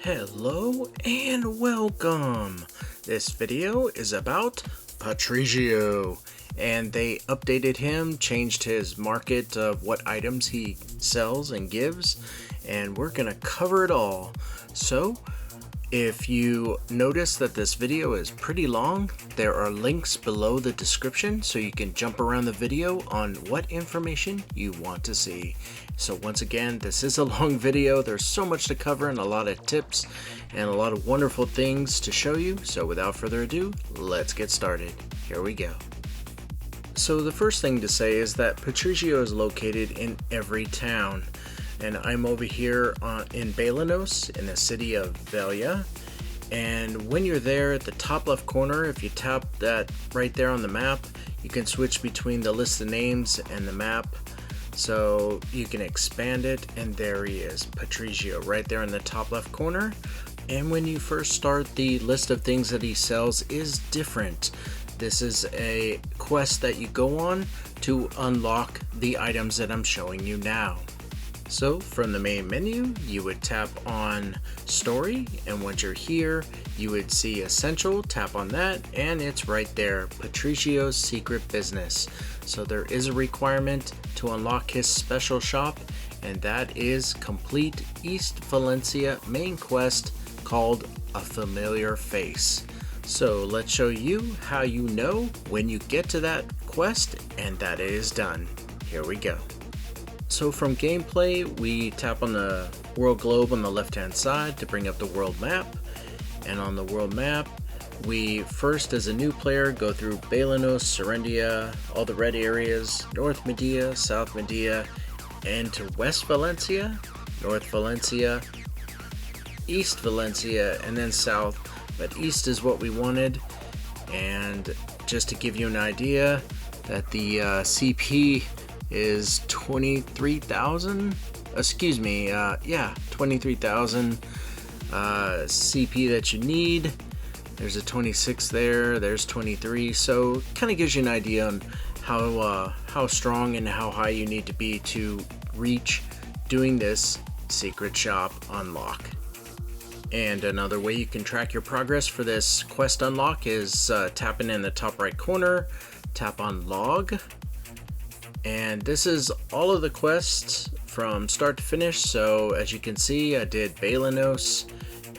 Hello and welcome. This video is about Patrigio, and they updated him, changed his market of what items he sells and gives, and we're gonna cover it all. So if you notice that this video is pretty long, there are links below the description so you can jump around the video on what information you want to see. So once again, this is a long video. There's so much to cover and a lot of tips and a lot of wonderful things to show you. So without further ado, let's get started. Here we go. So the first thing to say is that Patrigio is located in every town. And I'm over here in Balanos in the city of Velia. And when you're there at the top left corner, if you tap that right there on the map, you can switch between the list of names and the map. So you can expand it, and there he is, Patrigio, right there in the top left corner. And when you first start, the list of things that he sells is different. This is a quest that you go on to unlock the items that I'm showing you now. So from the main menu, you would tap on Story, and once you're here, you would see Essential, tap on that, and it's right there, Patrigio's Secret Business. So there is a requirement to unlock his special shop, and that is complete East Valencia main quest called A Familiar Face. So let's show you how you know when you get to that quest and that it is done. Here we go. So from gameplay, we tap on the world globe on the left hand side to bring up the world map, and on the world map we first, as a new player, go through Balanos, Serendia, all the red areas, North Medea, South Medea, and to West Valencia, North Valencia, East Valencia, and then South, but East is what we wanted. And just to give you an idea that the CP is 23,000, excuse me, 23,000 CP that you need. There's a 26 there, there's 23, so kind of gives you an idea on how strong and how high you need to be to reach doing this secret shop unlock. And another way you can track your progress for this quest unlock is tapping in the top right corner, tap on log. And this is all of the quests from start to finish. So as you can see, I did Balanos,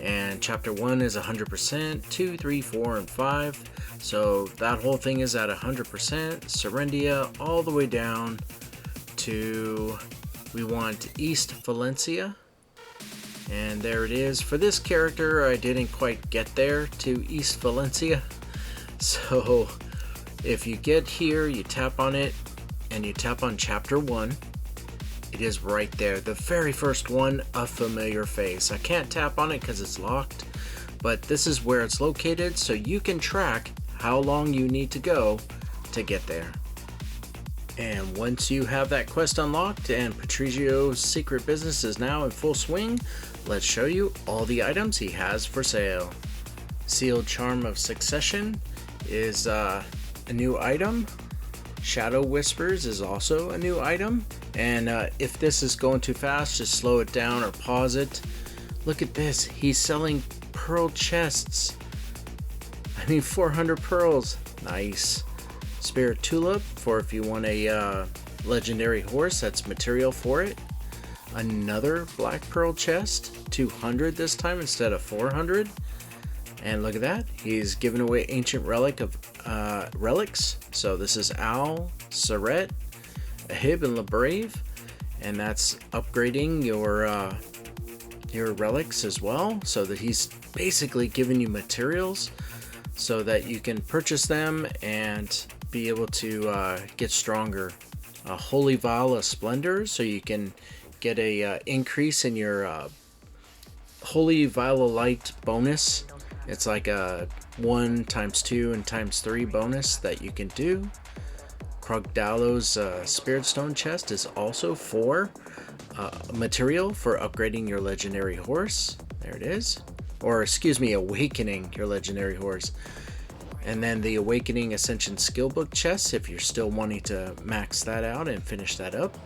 and chapter 1 is 100%, 2, 3, 4, and 5. So that whole thing is at 100%. Serendia all the way down to, we want East Valencia. And there it is. For this character, I didn't quite get there to East Valencia. So if you get here, you tap on it, and you tap on chapter 1, it is right there, the very first one, A Familiar Face. I can't tap on it because it's locked, but this is where it's located, so you can track how long you need to go to get there. And once you have that quest unlocked and Patrigio's secret business is now in full swing, let's show you all the items he has for sale. Sealed Charm of Succession is a new item. Shadow Whispers is also a new item, and if this is going too fast, just slow it down or pause it. Look at this, he's selling pearl chests. 400 pearls, nice. Spirit Tulip, for if you want a legendary horse, that's material for it. Another black pearl chest, 200 this time instead of 400. And look at that, he's giving away ancient relic of relics. So this is Owl, Saret, Ahib, and LaBrave, and that's upgrading your relics as well. So that he's basically giving you materials so that you can purchase them and be able to get stronger. A Holy Vial of Splendor, so you can get a increase in your Holy Vial of Light bonus. It's like a 1 times 2 and times 3 bonus that you can do. Krogdalo's Spirit Stone chest is also for material for upgrading your legendary horse. There it is. Or excuse me, awakening your legendary horse. And then the Awakening Ascension Skillbook chest if you're still wanting to max that out and finish that up.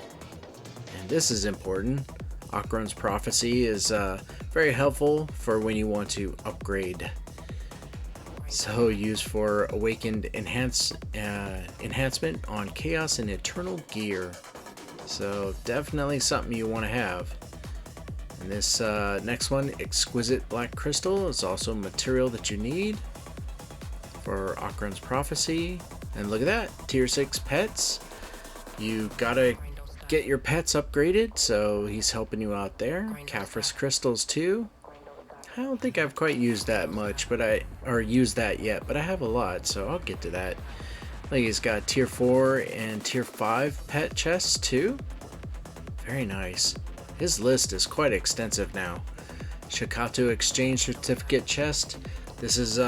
And this is important. Akron's Prophecy is Very helpful for when you want to upgrade. So used for awakened enhancement on chaos and eternal gear. So definitely something you want to have. And this next one, exquisite black crystal, is also material that you need for Akron's prophecy. And look at that, tier 6 pets. You gotta get your pets upgraded, so he's helping you out there. Caphras crystals too. I don't think I've quite used that much, used that yet, but I have a lot, so I'll get to that. Like, he's got tier 4 and tier 5 pet chests too. Very nice. His list is quite extensive now. Shikato exchange certificate chest. This is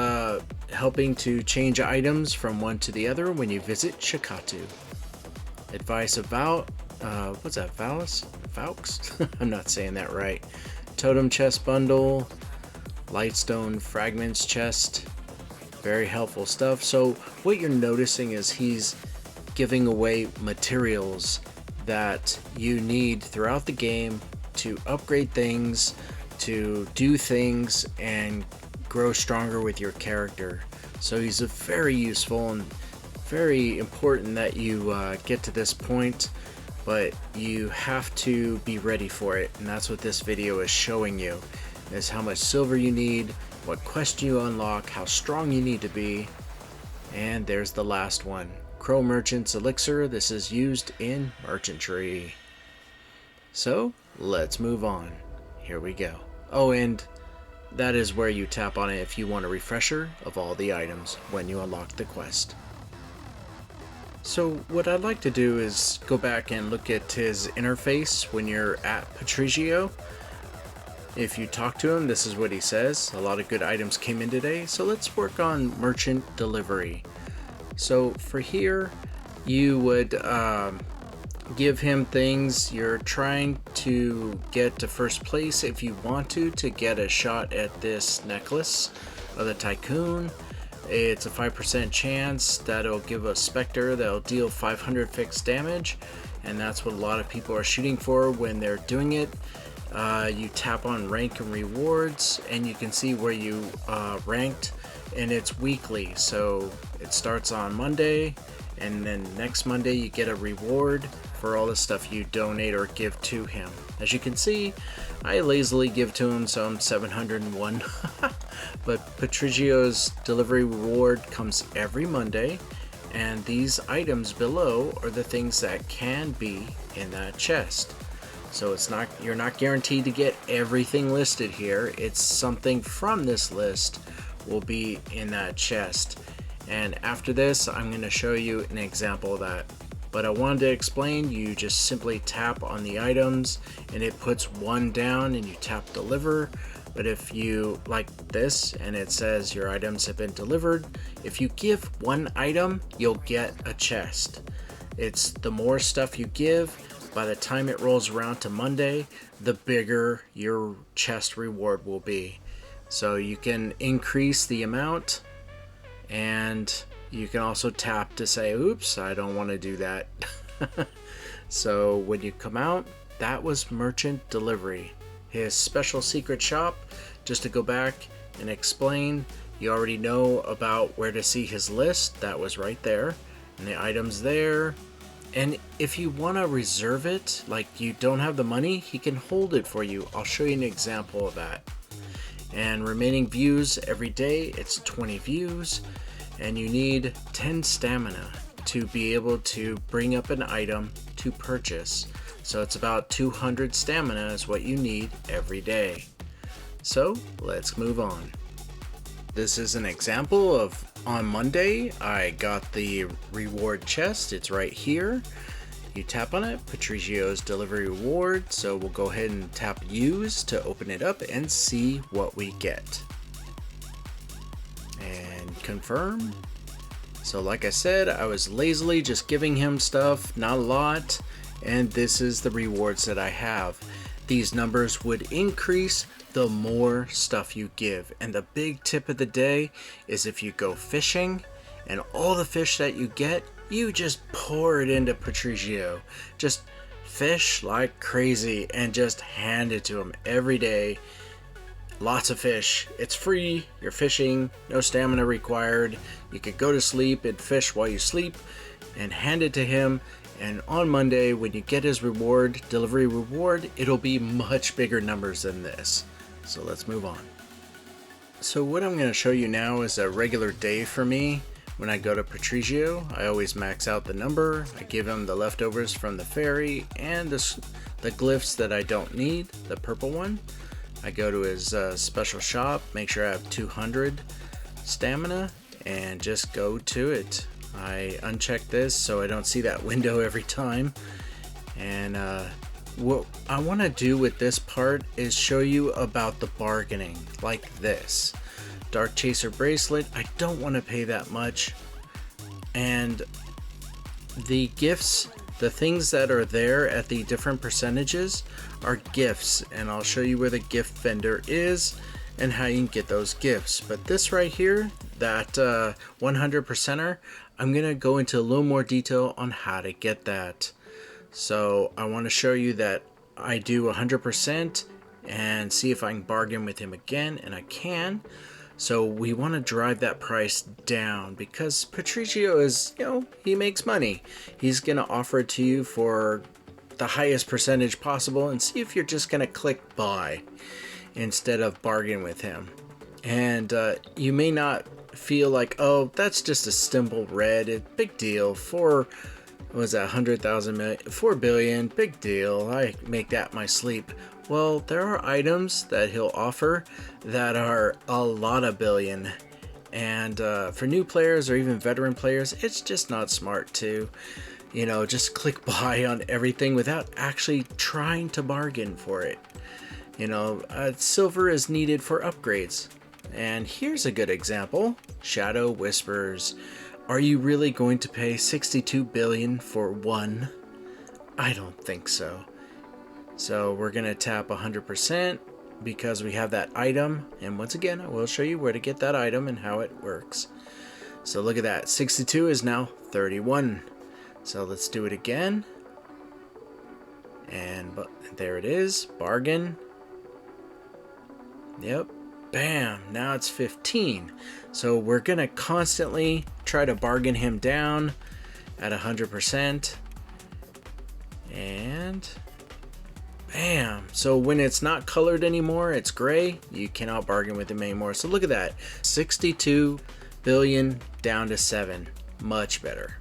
helping to change items from one to the other when you visit Shikato. Advice about what's that? Valks? I'm not saying that right. Totem chest bundle. Lightstone fragments chest. Very helpful stuff. So what you're noticing is he's giving away materials that you need throughout the game to upgrade things, to do things, and grow stronger with your character. So he's a very useful and very important that you get to this point, but you have to be ready for it, and that's what this video is showing you, is how much silver you need, what quest you unlock, how strong you need to be. And there's the last one, Crow Merchant's Elixir. This is used in merchantry. So let's move on. Here we go. Oh, and that is where you tap on it if you want a refresher of all the items when you unlock the quest. So what I'd like to do is go back and look at his interface when you're at Patrigio. If you talk to him, this is what he says. A lot of good items came in today, so let's work on merchant delivery. So for here, you would give him things. You're trying to get to first place if you want to get a shot at this necklace of the Tycoon. It's a 5% chance that it'll give a Spectre that'll deal 500 fixed damage, and that's what a lot of people are shooting for when they're doing it. You tap on rank and rewards, and you can see where you ranked, and it's weekly, so it starts on Monday, and then next Monday you get a reward for all the stuff you donate or give to him. As you can see, I lazily give to him, so I'm 701. But Patrigio's delivery reward comes every Monday, and these items below are the things that can be in that chest. So you're not guaranteed to get everything listed here. It's something from this list will be in that chest. And after this, I'm going to show you an example of that. But I wanted to explain, you just simply tap on the items and it puts one down and you tap deliver. But if you like this and it says your items have been delivered, if you give one item, you'll get a chest. It's the more stuff you give, by the time it rolls around to Monday, the bigger your chest reward will be. So you can increase the amount, and you can also tap to say, oops, I don't want to do that. So when you come out, that was merchant delivery. His special secret shop, just to go back and explain, you already know about where to see his list. That was right there, and the items there. And if you want to reserve it, like you don't have the money, he can hold it for you. I'll show you an example of that. And remaining views every day, it's 20 views, and you need 10 stamina to be able to bring up an item to purchase. So it's about 200 stamina is what you need every day. So let's move on. This is an example of on Monday, I got the reward chest. It's right here. You tap on it, Patrigio's delivery reward. So we'll go ahead and tap use to open it up and see what we get. And confirm. So like I said, I was lazily just giving him stuff, not a lot. And this is the rewards that I have. These numbers would increase the more stuff you give. And the big tip of the day is if you go fishing and all the fish that you get, you just pour it into Patrigio. Just fish like crazy and just hand it to him every day. Lots of fish. It's free. You're fishing. No stamina required. You could go to sleep and fish while you sleep and hand it to him. And on Monday, when you get his reward, delivery reward, it'll be much bigger numbers than this. So let's move on. So what I'm going to show you now is a regular day for me. When I go to Patrigio, I always max out the number. I give him the leftovers from the ferry and the glyphs that I don't need, the purple one. I go to his special shop, make sure I have 200 stamina, and just go to it. I uncheck this so I don't see that window every time. And what I want to do with this part is show you about the bargaining, like this. Dark Chaser bracelet, I don't want to pay that much. And the gifts, the things that are there at the different percentages are gifts, and I'll show you where the gift vendor is and how you can get those gifts. But this right here, that 100%er, I'm gonna go into a little more detail on how to get that. So I want to show you that I do 100% and see if I can bargain with him again, and I can. So we want to drive that price down because Patrigio is, he makes money. He's going to offer it to you for the highest percentage possible and see if you're just going to click buy instead of bargain with him. And you may not feel like, oh, that's just a simple red, big deal. What was that, 100,000 million, 4 billion, big deal. I make that my sleep. Well, there are items that he'll offer that are a lot of billion. And for new players or even veteran players, it's just not smart to, just click buy on everything without actually trying to bargain for it. Silver is needed for upgrades. And here's a good example, Shadow Whispers. Are you really going to pay 62 billion for one? I don't think so. So we're going to tap 100% because we have that item. And once again, I will show you where to get that item and how it works. So look at that. 62 is now 31. So let's do it again. And there it is. Bargain. Yep. Bam. Now it's 15. So we're going to constantly try to bargain him down at 100%. And bam. So when it's not colored anymore, it's gray, you cannot bargain with him anymore. So look at that. 62 billion down to 7. Much better.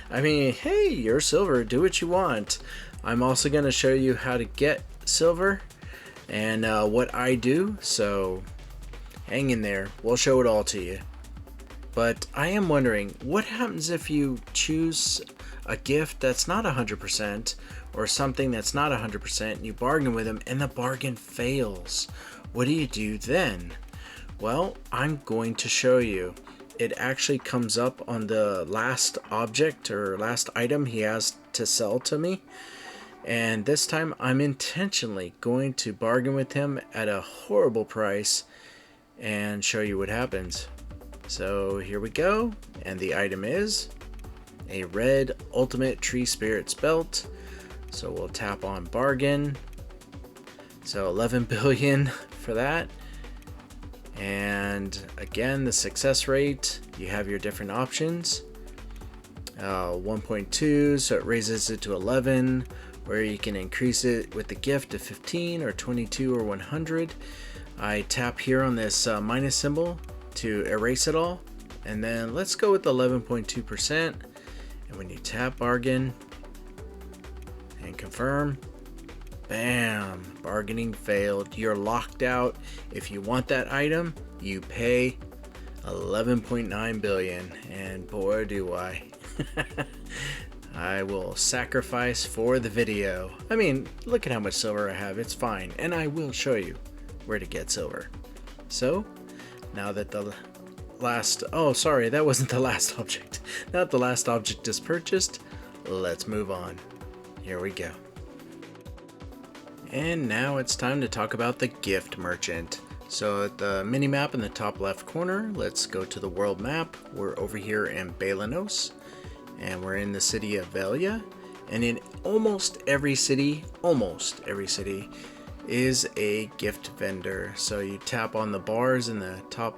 I mean, hey, you're silver. Do what you want. I'm also going to show you how to get silver and what I do. So hang in there. We'll show it all to you. But I am wondering, what happens if you choose a gift that's not 100% or something that's not 100% and you bargain with them and the bargain fails? What do you do then? Well, I'm going to show you. It actually comes up on the last object or last item he has to sell to me. And this time I'm intentionally going to bargain with him at a horrible price and show you what happens. So here we go. And the item is a red ultimate tree spirits belt. So we'll tap on bargain. So 11 billion for that. And again, the success rate, you have your different options. 1.2, so it raises it to 11, where you can increase it with the gift to 15 or 22 or 100. I tap here on this minus symbol to erase it all. And then let's go with 11.2%. And when you tap bargain and confirm, bam, bargaining failed. You're locked out. If you want that item, you pay 11.9 billion. And boy, do I. I will sacrifice for the video. I mean, look at how much silver I have. It's fine. And I will show you where to get silver. So, now that the last... Oh, sorry, that wasn't the last object. Now that the last object is purchased, let's move on. Here we go. And now it's time to talk about the gift merchant. So at the mini map in the top left corner, let's go to the world map. We're over here in Balanos, and we're in the city of Velia. And in almost every city, is a gift vendor. So you tap on the bars in the top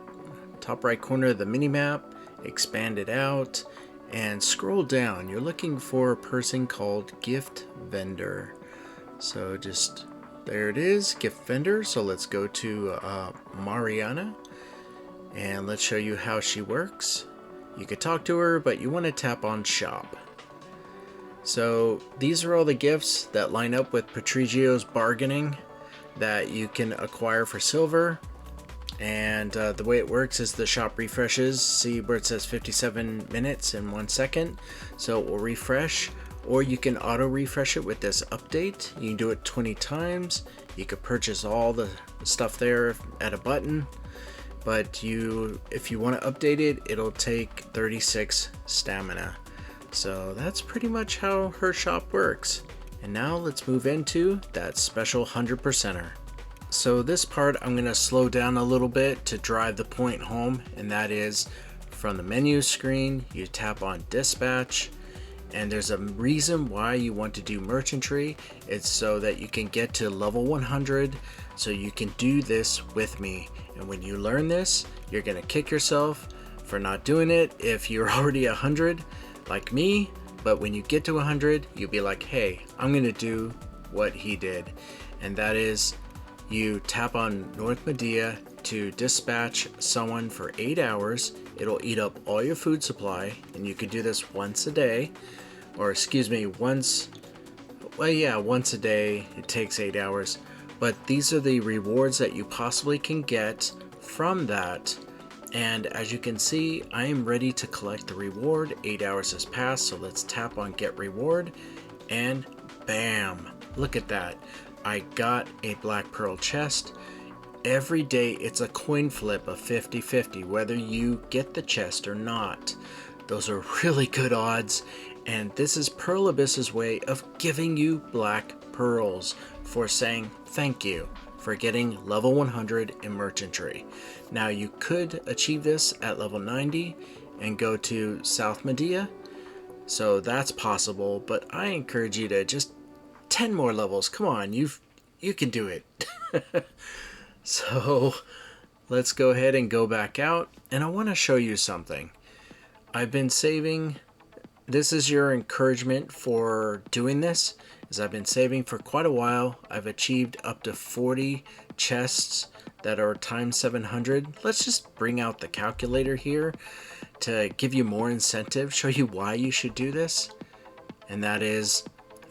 right corner of the mini map, expand it out, and scroll down. You're looking for a person called gift vendor. So just there it is, gift vendor. So let's go to Mariana, and let's show you how she works. You could talk to her, but you want to tap on shop. So these are all the gifts that line up with Patrigio's bargaining that you can acquire for silver. And the way it works is the shop refreshes. See where it says 57 minutes and 1 second. So it will refresh, or you can auto refresh it with this update. You can do it 20 times. You could purchase all the stuff there at a button. But if you want to update it, it'll take 36 stamina. So that's pretty much how her shop works. And now let's move into that special 100%er. So this part I'm going to slow down a little bit to drive the point home, and that is from the menu screen you tap on dispatch, and there's a reason why you want to do merchantry. It's so that you can get to level 100, so you can do this with me. And when you learn this, you're going to kick yourself for not doing it if you're already 100 like me, but when you get to 100 you'll be like, hey, I'm going to do what he did. And that is, you tap on North Medea to dispatch someone for 8 hours. It'll eat up all your food supply, and you can do this once a day, or excuse me, once a day. It takes 8 hours, but these are the rewards that you possibly can get from that. And as you can see, I am ready to collect the reward. 8 hours has passed, so let's tap on get reward, and bam, look at that. I got a black pearl chest. Every day it's a coin flip of 50-50 whether you get the chest or not. Those are really good odds, and this is Pearl Abyss's way of giving you black pearls for saying thank you for getting level 100 in merchantry. Now you could achieve this at level 90 and go to South Medea, so that's possible, but I encourage you to just 10 more levels. Come on, you can do it. So let's go ahead and go back out, and I want to show you something. I've been saving. This is your encouragement for doing this, as I've been saving for quite a while. I've achieved up to 40 chests that are times 700. Let's just bring out the calculator here to give you more incentive, show you why you should do this, and that is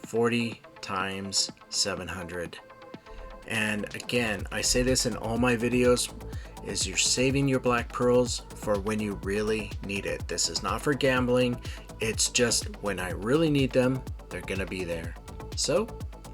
40 times 700. And again, I say this in all my videos, is you're saving your black pearls for when you really need it. This is not for gambling. It's just when I really need them, they're gonna be there. So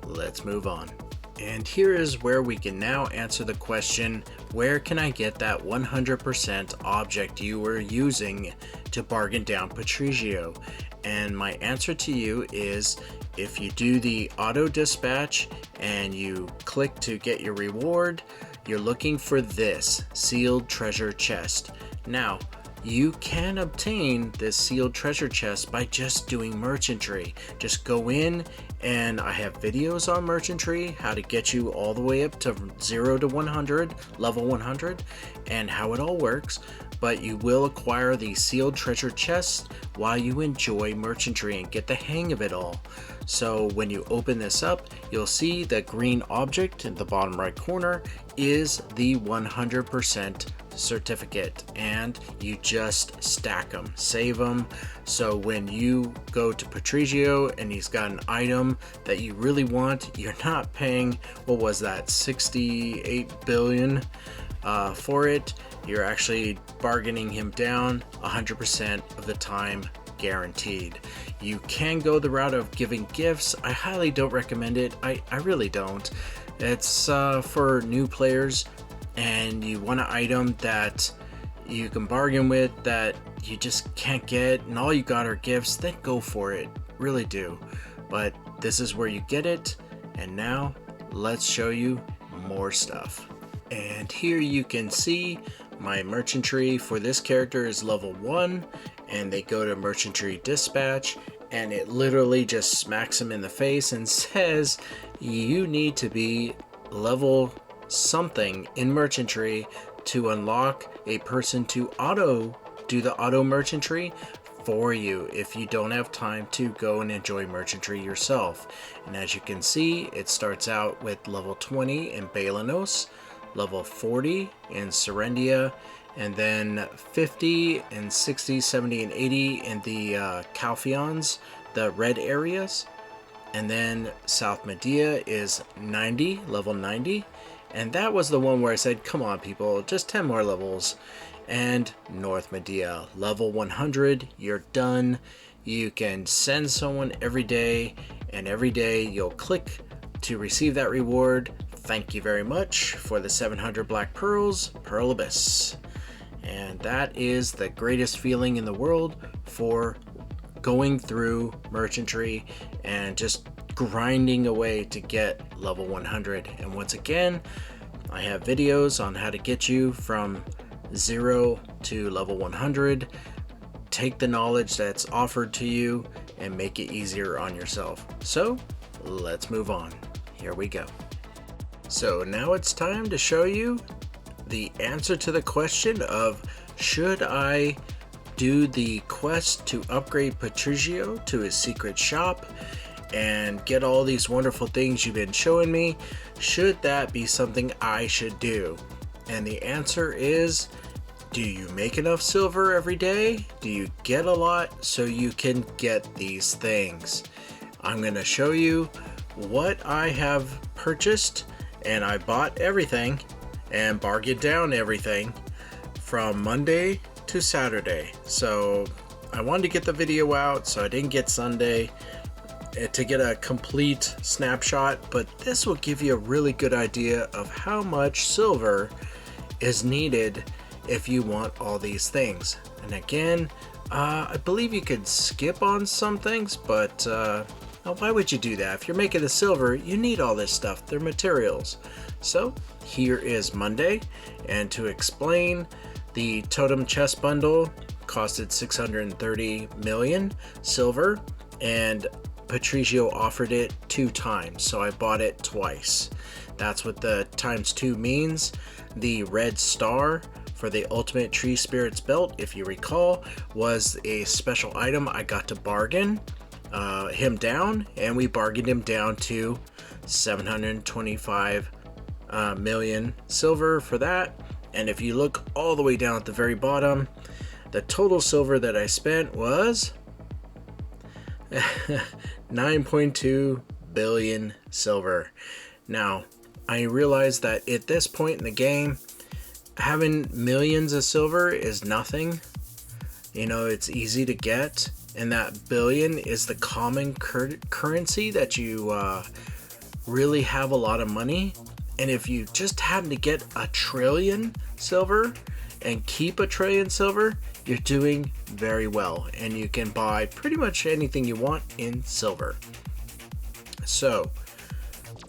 let's move on. And here is where we can now answer the question, where can I get that 100% object you were using to bargain down Patrigio? And my answer to you is, if you do the auto dispatch and you click to get your reward, you're looking for this sealed treasure chest. Now, you can obtain this sealed treasure chest by just doing merchantry. Just go in, and I have videos on merchantry, how to get you all the way up to 0 to 100, level 100, and how it all works. But you will acquire the sealed treasure chests while you enjoy merchantry and get the hang of it all. So when you open this up, you'll see the green object in the bottom right corner is the 100% certificate, and you just stack them, save them. So when you go to Patrigio and he's got an item that you really want, you're not paying, what was that, 68 billion for it. You're actually bargaining him down 100% of the time, guaranteed. You can go the route of giving gifts. I highly don't recommend it. I really don't. It's for new players, and you want an item that you can bargain with that you just can't get, and all you got are gifts, then go for it. Really do. But this is where you get it, and now let's show you more stuff. And here you can see my merchantry for this character is level 1, and they go to merchantry dispatch, and it literally just smacks him in the face and says you need to be level something in merchantry to unlock a person to do the auto merchantry for you if you don't have time to go and enjoy merchantry yourself. And as you can see, it starts out with level 20 in Balanos, level 40 in Serendia, and then 50 and 60, 70, and 80 in the Calphions, the red areas. And then South Medea is 90, level 90. And that was the one where I said, come on people, just 10 more levels. And North Medea, level 100, you're done. You can send someone every day, and every day you'll click to receive that reward. Thank you very much for the 700 black pearls, Pearl Abyss. And that is the greatest feeling in the world for going through merchantry and just grinding away to get level 100. And once again, I have videos on how to get you from 0 to level 100. Take the knowledge that's offered to you and make it easier on yourself. So let's move on. Here we go. So now it's time to show you the answer to the question of, should I do the quest to upgrade Patrigio to his secret shop and get all these wonderful things you've been showing me? Should that be something I should do? And the answer is, do you make enough silver every day? Do you get a lot so you can get these things? I'm going to show you what I have purchased, and I bought everything and bargained down everything from Monday to Saturday. So I wanted to get the video out, so I didn't get Sunday to get a complete snapshot, but this will give you a really good idea of how much silver is needed if you want all these things. And again, I believe you could skip on some things, but why would you do that? If you're making the silver, you need all this stuff. They're materials. So here is Monday, and to explain, the totem chest bundle costed 630 million silver, and Patrigio offered it 2 times, so I bought it twice. That's what the ×2 means. The red star for the ultimate tree spirits belt, if you recall, was a special item. I got to bargain him down, and we bargained him down to 725 million silver for that. And if you look all the way down at the very bottom, the total silver that I spent was 9.2 billion silver. Now, I realize that at this point in the game, having millions of silver is nothing. You know, it's easy to get, and that billion is the common currency that you really have a lot of money. And if you just happen to get 1 trillion silver and keep 1 trillion silver, you're doing very well, and you can buy pretty much anything you want in silver. So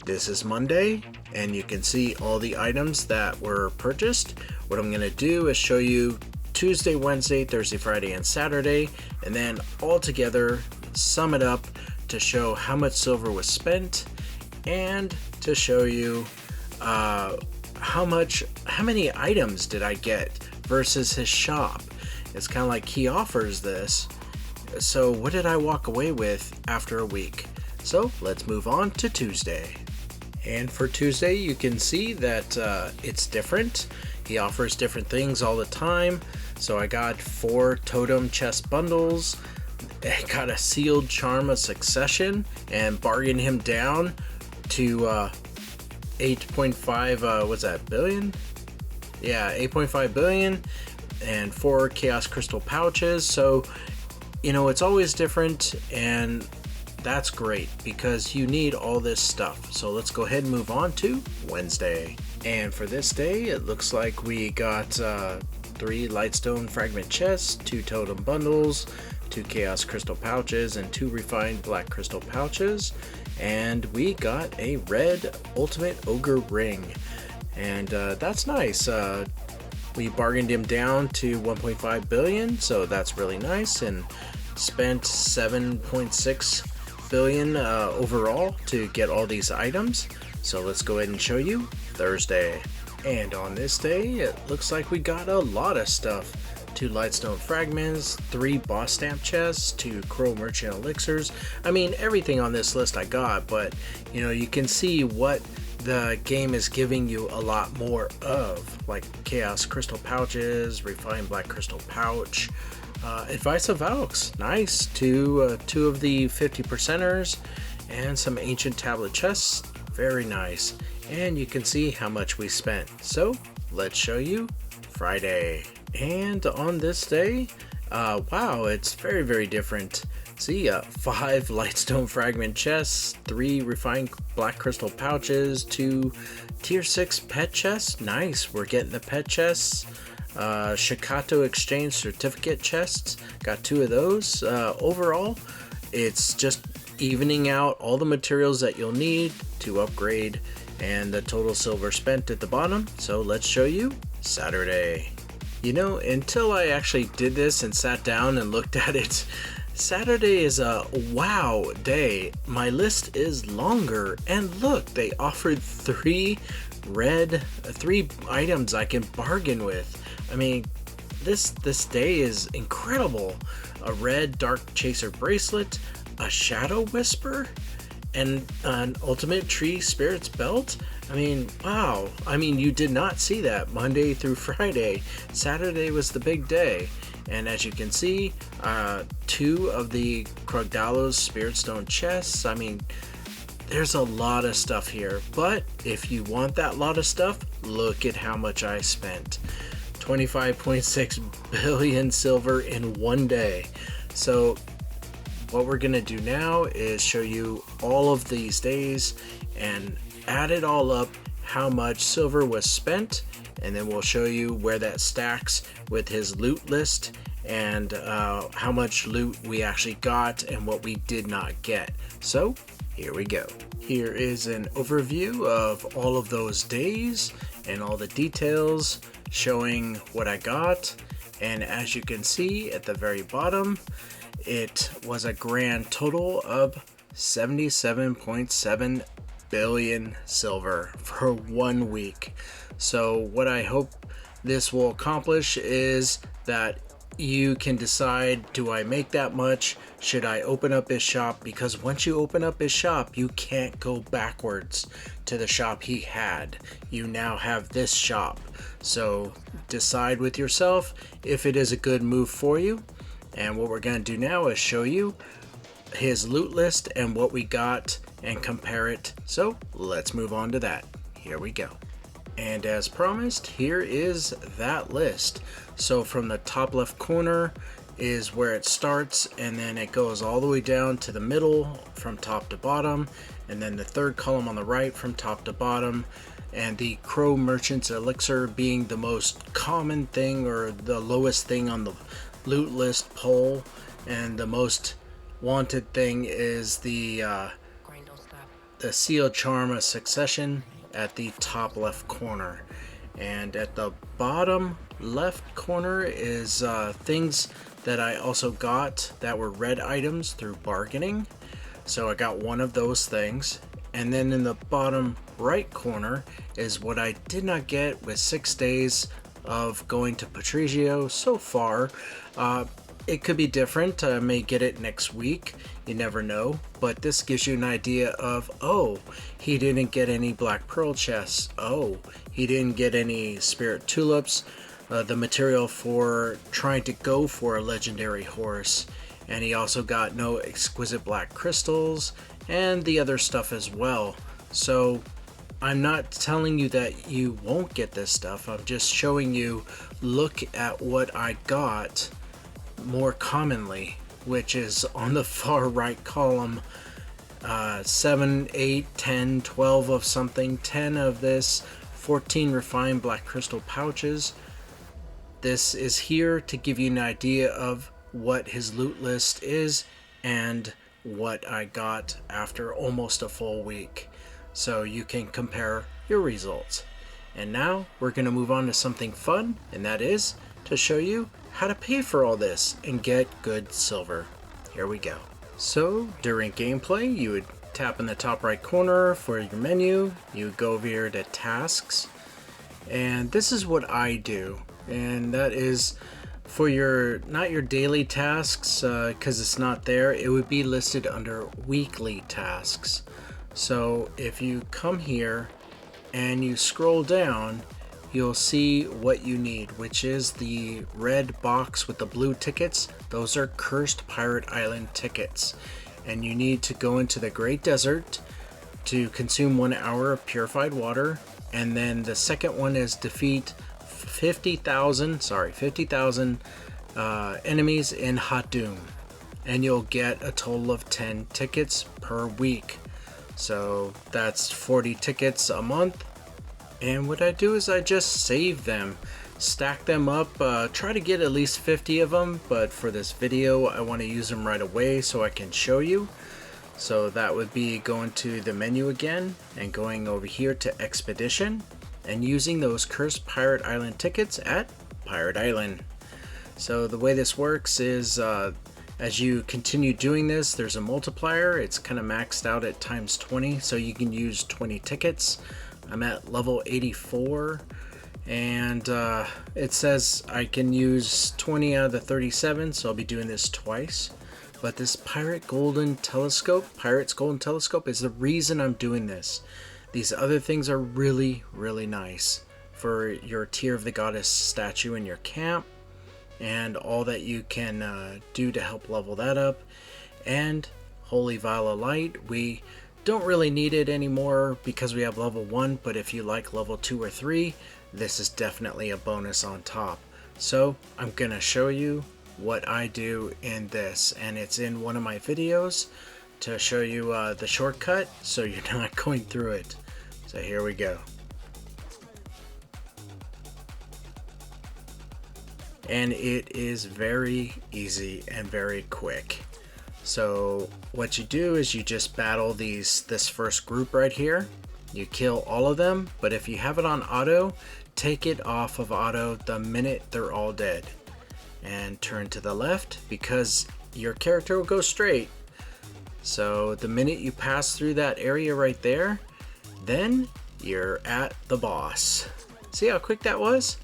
this is Monday, and you can see all the items that were purchased. What I'm going to do is show you Tuesday, Wednesday, Thursday, Friday, and Saturday, and then all together sum it up to show how much silver was spent, and to show you how many items did I get versus his shop. It's kind of like he offers this. So what did I walk away with after a week? So let's move on to Tuesday. And for Tuesday, you can see that it's different. He offers different things all the time. So I got 4 totem chest bundles. I got a sealed charm of succession and bargained him down to 8.5 what's that, billion? Yeah, 8.5 billion, and 4 chaos crystal pouches. So you know, it's always different, and that's great because you need all this stuff. So let's go ahead and move on to Wednesday. And for this day, it looks like we got 3 lightstone fragment chests, 2 totem bundles, 2 chaos crystal pouches, and 2 refined black crystal pouches. And we got a red ultimate ogre ring, and that's nice. We bargained him down to 1.5 billion, so that's really nice, and spent 7.6 billion overall to get all these items. So let's go ahead and show you Thursday. And on this day, it looks like we got a lot of stuff. 2 Lightstone Fragments, 3 Boss Stamp Chests, 2 Crow Merchant Elixirs. I mean, everything on this list I got, but you can see what the game is giving you a lot more of, like Chaos Crystal Pouches, Refined Black Crystal Pouch, Advice of Valks, nice, two of the 50%ers, and some Ancient Tablet Chests, very nice. And you can see how much we spent. So let's show you Friday. And on this day, wow, it's very different. See, 5 Lightstone Fragment Chests, 3 Refined Black Crystal Pouches, 2 Tier 6 Pet Chests, nice, we're getting the Pet Chests. Shikato Exchange Certificate Chests, got 2 of those. Overall, it's just evening out all the materials that you'll need to upgrade and the total silver spent at the bottom. So let's show you Saturday. Until I actually did this and sat down and looked at it, Saturday is a wow day. My list is longer, and look, they offered 3 items I can bargain with. I mean, this day is incredible. A red Dark Chaser bracelet, a Shadow Whisper, and an Ultimate Tree Spirits belt. I mean, wow. I mean, you did not see that Monday through Friday. Saturday was the big day. And as you can see, 2 of the Krogdalos Spirit Stone chests. I mean, there's a lot of stuff here. But if you want that lot of stuff, look at how much I spent. 25.6 billion silver in one day. So what we're gonna do now is show you all of these days and add it all up, how much silver was spent, and then we'll show you where that stacks with his loot list and how much loot we actually got and what we did not get. So here we go. Here is an overview of all of those days and all the details showing what I got. And as you can see at the very bottom, it was a grand total of 77.7 billion silver for 1 week. So what I hope this will accomplish is that you can decide, do I make that much? Should I open up his shop? Because once you open up his shop, you can't go backwards to the shop he had. You now have this shop. So decide with yourself if it is a good move for you. And what we're going to do now is show you his loot list and what we got and compare it. So let's move on to that. Here we go. And as promised, here is that list. So from the top left corner is where it starts, and then it goes all the way down to the middle from top to bottom, and then the third column on the right from top to bottom. And the Crow Merchant's Elixir being the most common thing or the lowest thing on the loot list poll, and the most wanted thing is the Sealed Charm of Succession at the top left corner. And at the bottom left corner is things that I also got that were red items through bargaining. So I got 1 of those things. And then in the bottom right corner is what I did not get with 6 days of going to Patrigio so far. It could be different. I may get it next week. You never know. But this gives you an idea of, oh, he didn't get any Black Pearl chests. Oh, he didn't get any Spirit Tulips. The material for trying to go for a legendary horse. And he also got no Exquisite Black Crystals and the other stuff as well. So I'm not telling you that you won't get this stuff. I'm just showing you, look at what I got more commonly, which is on the far right column. 7, 8, 10, 12 of something, 10 of this, 14 Refined Black Crystal Pouches. This is here to give you an idea of what his loot list is and what I got after almost a full week, so you can compare your results. And now we're going to move on to something fun, and that is to show you how to pay for all this and get good silver. Here we go. So during gameplay, you would tap in the top right corner for your menu. You go over here to tasks, and this is what I do, and that is for your, not your daily tasks, because it's not there. It would be listed under weekly tasks. So if you come here and you scroll down, you'll see what you need, which is the red box with the blue tickets. Those are Cursed Pirate Island tickets. And you need to go into the Great Desert to consume 1 hour of purified water. And then the second one is defeat 50,000 enemies in Hadum. And you'll get a total of 10 tickets per week. So that's 40 tickets a month. And what I do is I just save them, stack them up, try to get at least 50 of them, but for this video I want to use them right away so I can show you. So that would be going to the menu again and going over here to Expedition and using those Cursed Pirate Island tickets at Pirate Island. So the way this works is as you continue doing this, there's a multiplier. It's kind of maxed out at times 20, so you can use 20 tickets. I'm at level 84, and it says I can use 20 out of the 37, so I'll be doing this twice. But this Pirate's Golden Telescope is the reason I'm doing this. These other things are really, really nice for your Tear of the Goddess statue in your camp, and all that you can do to help level that up. And Holy Vial of Light, we don't really need it anymore because we have level 1, but if you like level 2 or 3, this is definitely a bonus on top. So I'm gonna show you what I do in this, and it's in one of my videos to show you the shortcut so you're not going through it. So here we go. And it is very easy and very quick. So what you do is you just battle this first group right here. You kill all of them, but if you have it on auto, take it off of auto the minute they're all dead. And turn to the left because your character will go straight. So the minute you pass through that area right there, then you're at the boss. See how quick that was?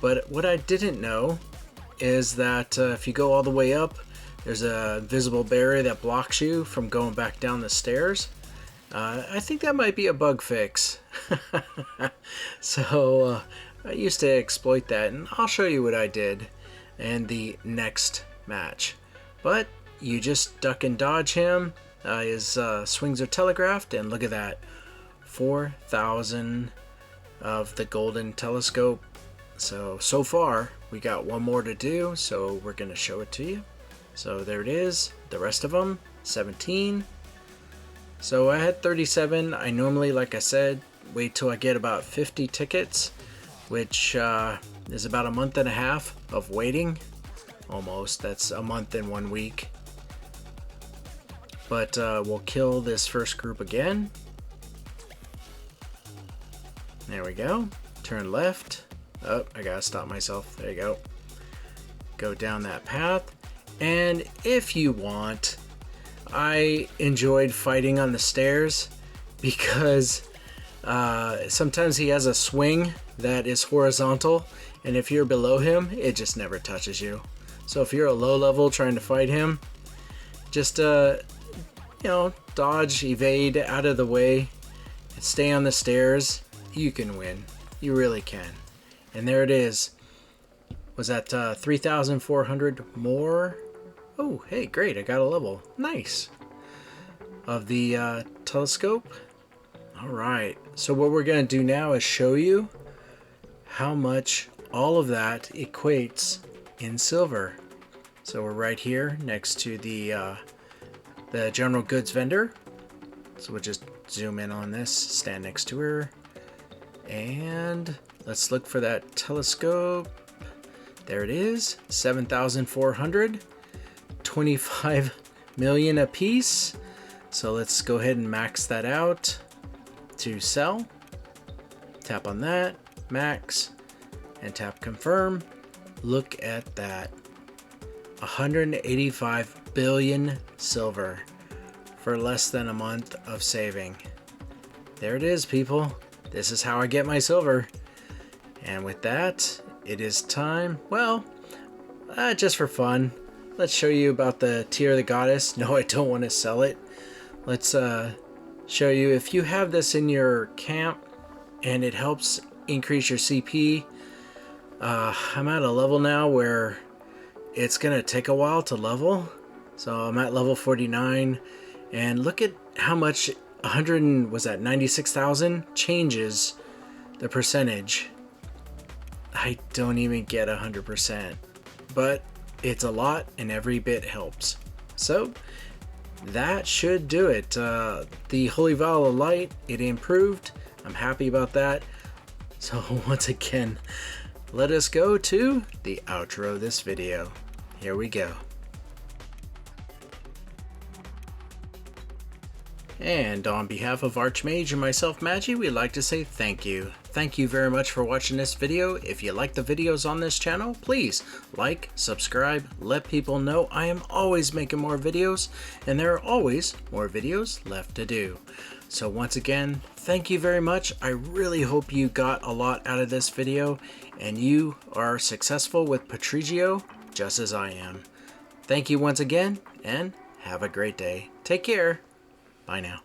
But what I didn't know is that if you go all the way up, there's a visible barrier that blocks you from going back down the stairs. I think that might be a bug fix. So I used to exploit that, and I'll show you what I did in the next match. But you just duck and dodge him. His swings are telegraphed, and look at that. 4,000 of the golden telescope. So far we got one more to do, so we're gonna show it to you. So there it is, the rest of them, 17. So I had 37. I normally, like I said, wait till I get about 50 tickets, which is about a month and a half of waiting. Almost, that's a month and 1 week. But we'll kill this first group again. There we go, turn left. Oh, I gotta stop myself, there you go. Go down that path. And if you want, I enjoyed fighting on the stairs because sometimes he has a swing that is horizontal, and if you're below him, it just never touches you. So if you're a low level trying to fight him, just dodge, evade, out of the way, and stay on the stairs. You can win. You really can. And there it is. Was that 3,400 more? Oh, hey, great, I got a level. Nice. Of the telescope. All right, so what we're gonna do now is show you how much all of that equates in silver. So we're right here next to the general goods vendor. So we'll just zoom in on this, stand next to her, and let's look for that telescope. There it is, 7,400. 25 million a piece. So let's go ahead and max that out to sell. Tap on that, max, and tap confirm. Look at that. 185 billion silver for less than a month of saving. There it is, people. This is how I get my silver. And with that, it is time, well, just for fun, let's show you about the Tear of the Goddess. No, I don't want to sell it. Let's show you, if you have this in your camp and it helps increase your CP. I'm at a level now where it's gonna take a while to level. So I'm at level 49, and look at how much 96,000 changes the percentage. I don't even get 100%, but it's a lot and every bit helps. So that should do it. The Holy Vial of Light, it improved. I'm happy about that. So once again, let us go to the outro of this video. Here we go. And on behalf of Archmage and myself, Magi, we'd like to say thank you. Thank you very much for watching this video. If you like the videos on this channel, please like, subscribe, let people know I am always making more videos, and there are always more videos left to do. So once again, thank you very much. I really hope you got a lot out of this video, and you are successful with Patrigio just as I am. Thank you once again, and have a great day. Take care. Bye now.